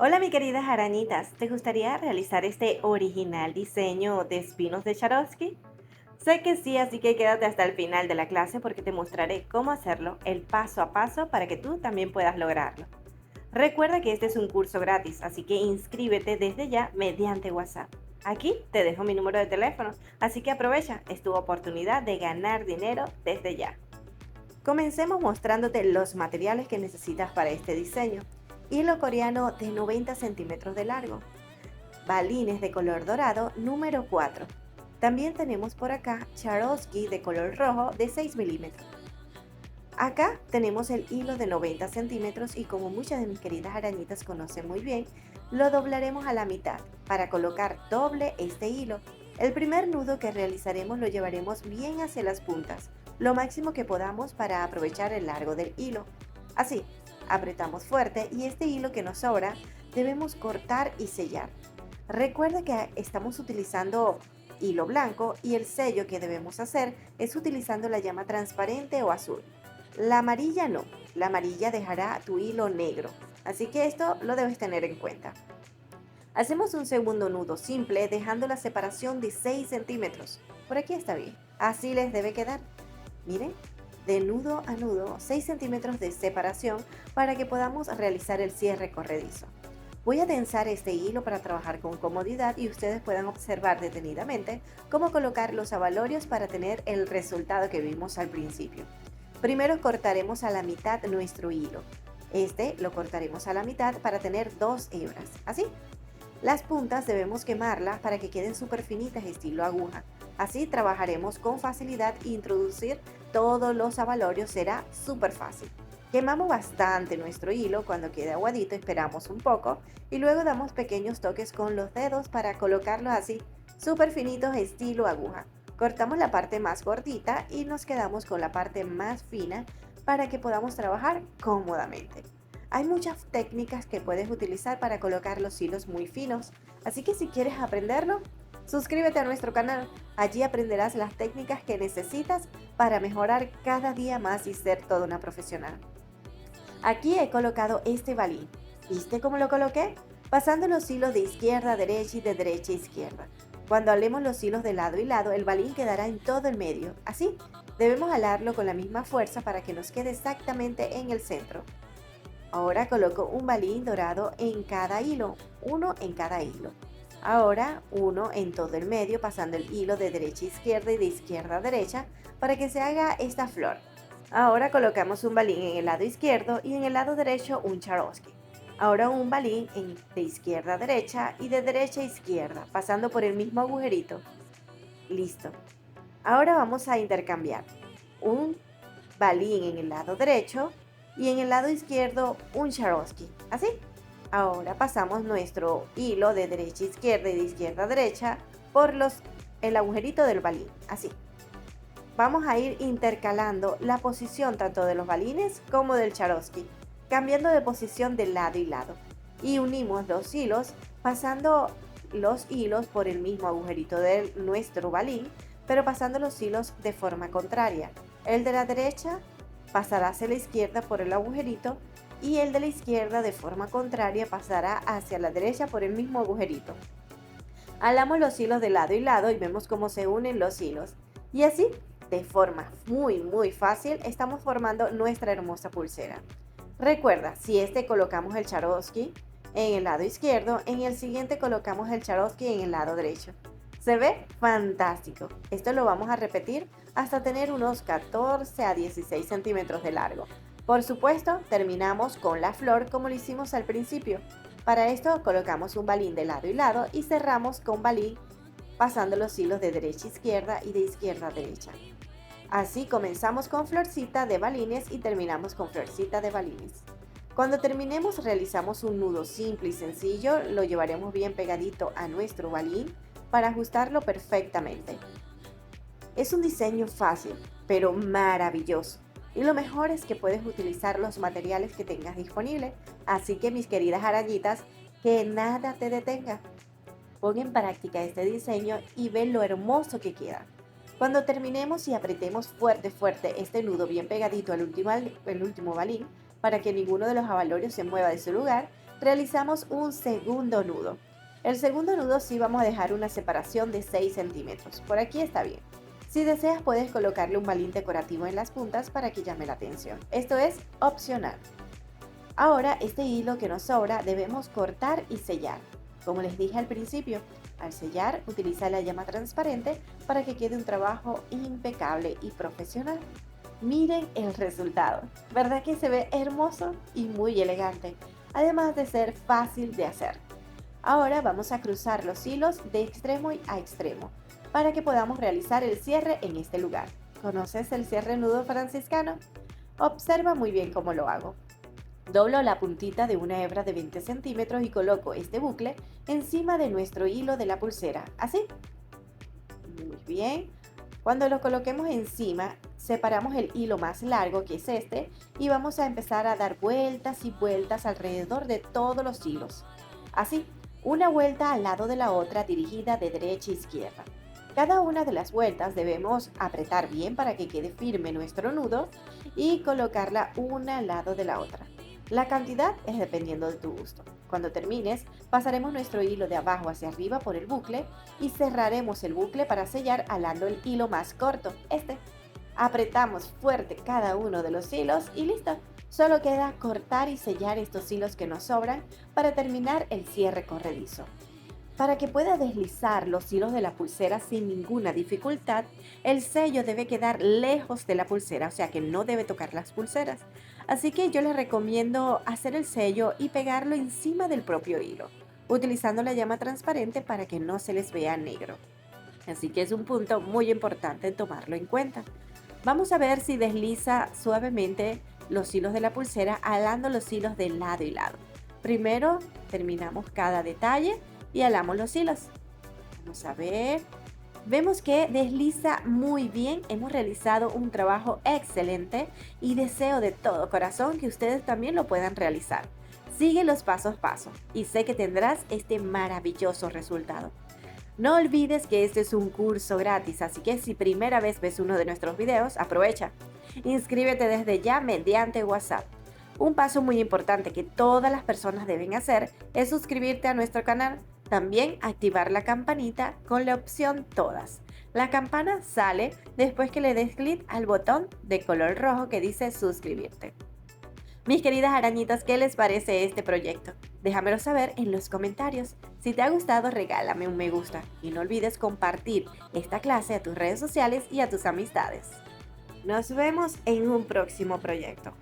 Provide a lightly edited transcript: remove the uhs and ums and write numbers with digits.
Hola mi queridas arañitas, ¿te gustaría realizar este original diseño de espinos de Swarovski? Sé que sí, así que quédate hasta el final de la clase porque te mostraré cómo hacerlo, el paso a paso para que tú también puedas lograrlo. Recuerda que este es un curso gratis, así que inscríbete desde ya mediante WhatsApp. Aquí te dejo mi número de teléfono, así que aprovecha, es tu oportunidad de ganar dinero desde ya. Comencemos mostrándote los materiales que necesitas para este diseño. Hilo coreano de 90 centímetros de largo, balines de color dorado número 4. También tenemos por acá Swarovski de color rojo de 6 milímetros. Acá tenemos el hilo de 90 centímetros y como muchas de mis queridas arañitas conocen muy bien, lo doblaremos a la mitad para colocar doble este hilo. El primer nudo que realizaremos lo llevaremos bien hacia las puntas, lo máximo que podamos para aprovechar el largo del hilo. Así, apretamos fuerte y este hilo que nos sobra debemos cortar y sellar. Recuerda que estamos utilizando hilo blanco y el sello que debemos hacer es utilizando la llama transparente o azul. La amarilla no, la amarilla dejará tu hilo negro, así que esto lo debes tener en cuenta. Hacemos un segundo nudo simple dejando la separación de 6 centímetros. Por aquí está bien, así les debe quedar. Miren, de nudo a nudo 6 centímetros de separación para que podamos realizar el cierre corredizo. Voy a tensar este hilo para trabajar con comodidad y ustedes puedan observar detenidamente cómo colocar los abalorios para tener el resultado que vimos al principio. Primero cortaremos a la mitad nuestro hilo. Este lo cortaremos a la mitad para tener dos hebras, así. Las puntas debemos quemarlas para que queden súper finitas estilo aguja. Así trabajaremos con facilidad e introducir todos los abalorios será súper fácil. Quemamos bastante nuestro hilo, cuando quede aguadito esperamos un poco y luego damos pequeños toques con los dedos para colocarlos así, súper finitos estilo aguja. Cortamos la parte más gordita y nos quedamos con la parte más fina para que podamos trabajar cómodamente. Hay muchas técnicas que puedes utilizar para colocar los hilos muy finos, así que si quieres aprenderlo, suscríbete a nuestro canal. Allí aprenderás las técnicas que necesitas para mejorar cada día más y ser toda una profesional. Aquí he colocado este balín. ¿Viste cómo lo coloqué? Pasando los hilos de izquierda a derecha y de derecha a izquierda. Cuando alemos los hilos de lado y lado, el balín quedará en todo el medio. Así, debemos alarlo con la misma fuerza para que nos quede exactamente en el centro. Ahora coloco un balín dorado en cada hilo, uno en cada hilo. Ahora uno en todo el medio, pasando el hilo de derecha a izquierda y de izquierda a derecha para que se haga esta flor. Ahora colocamos un balín en el lado izquierdo y en el lado derecho un Swarovski. Ahora un balín de izquierda a derecha y de derecha a izquierda, pasando por el mismo agujerito. Listo. Ahora vamos a intercambiar un balín en el lado derecho y en el lado izquierdo un Swarovski. Así. Ahora pasamos nuestro hilo de derecha a izquierda y de izquierda a derecha por el agujerito del balín. Así. Vamos a ir intercalando la posición tanto de los balines como del Swarovski, cambiando de posición de lado y lado. Y unimos los hilos pasando los hilos por el mismo agujerito de nuestro balín, pero pasando los hilos de forma contraria. El de la derecha pasará hacia la izquierda por el agujerito y el de la izquierda de forma contraria pasará hacia la derecha por el mismo agujerito. Alamos los hilos de lado y lado y vemos cómo se unen los hilos. Y así, de forma muy fácil, estamos formando nuestra hermosa pulsera. Recuerda, si este colocamos el Swarovski en el lado izquierdo, en el siguiente colocamos el Swarovski en el lado derecho. Se ve fantástico. Esto lo vamos a repetir hasta tener unos 14 a 16 centímetros de largo. Por supuesto, terminamos con la flor como lo hicimos al principio. Para esto colocamos un balín de lado y lado y cerramos con balín pasando los hilos de derecha a izquierda y de izquierda a derecha. Así comenzamos con florcita de balines y terminamos con florcita de balines. Cuando terminemos realizamos un nudo simple y sencillo, lo llevaremos bien pegadito a nuestro balín para ajustarlo perfectamente. Es un diseño fácil, pero maravilloso. Y lo mejor es que puedes utilizar los materiales que tengas disponibles. Así que mis queridas arañitas, que nada te detenga. Pon en práctica este diseño y ve lo hermoso que queda. Cuando terminemos y apretemos fuerte este nudo bien pegadito al último balín, para que ninguno de los abalorios se mueva de su lugar, realizamos un segundo nudo. El segundo nudo sí vamos a dejar una separación de 6 centímetros. Por aquí está bien. Si deseas puedes colocarle un balín decorativo en las puntas para que llame la atención. Esto es opcional. Ahora este hilo que nos sobra debemos cortar y sellar. Como les dije al principio, al sellar utiliza la llama transparente para que quede un trabajo impecable y profesional. Miren el resultado, ¿verdad que se ve hermoso y muy elegante? Además de ser fácil de hacer. Ahora vamos a cruzar los hilos de extremo a extremo para que podamos realizar el cierre en este lugar. ¿Conoces el cierre nudo franciscano? Observa muy bien cómo lo hago. Doblo la puntita de una hebra de 20 centímetros y coloco este bucle encima de nuestro hilo de la pulsera, así. Muy bien. Cuando lo coloquemos encima, separamos el hilo más largo, que es este, y vamos a empezar a dar vueltas y vueltas alrededor de todos los hilos. Así, una vuelta al lado de la otra dirigida de derecha a izquierda. Cada una de las vueltas debemos apretar bien para que quede firme nuestro nudo y colocarla una al lado de la otra. La cantidad es dependiendo de tu gusto. Cuando termines, pasaremos nuestro hilo de abajo hacia arriba por el bucle y cerraremos el bucle para sellar alando el hilo más corto, este. Apretamos fuerte cada uno de los hilos y listo. Solo queda cortar y sellar estos hilos que nos sobran para terminar el cierre corredizo. Para que pueda deslizar los hilos de la pulsera sin ninguna dificultad, el sello debe quedar lejos de la pulsera, o sea que no debe tocar las pulseras. Así que yo les recomiendo hacer el sello y pegarlo encima del propio hilo, utilizando la llama transparente para que no se les vea negro. Así que es un punto muy importante tomarlo en cuenta. Vamos a ver si desliza suavemente los hilos de la pulsera alando los hilos de lado y lado. Primero terminamos cada detalle y alamos los hilos. Vamos a ver. Vemos que desliza muy bien. Hemos realizado un trabajo excelente y deseo de todo corazón que ustedes también lo puedan realizar. Sigue los pasos a paso y sé que tendrás este maravilloso resultado. No olvides que este es un curso gratis, así que si primera vez ves uno de nuestros videos, aprovecha. Inscríbete desde ya mediante WhatsApp. Un paso muy importante que todas las personas deben hacer es suscribirte a nuestro canal. También activar la campanita con la opción todas. La campana sale después que le des clic al botón de color rojo que dice suscribirte. Mis queridas arañitas, ¿qué les parece este proyecto? Déjamelo saber en los comentarios. Si te ha gustado, regálame un me gusta y no olvides compartir esta clase a tus redes sociales y a tus amistades. Nos vemos en un próximo proyecto.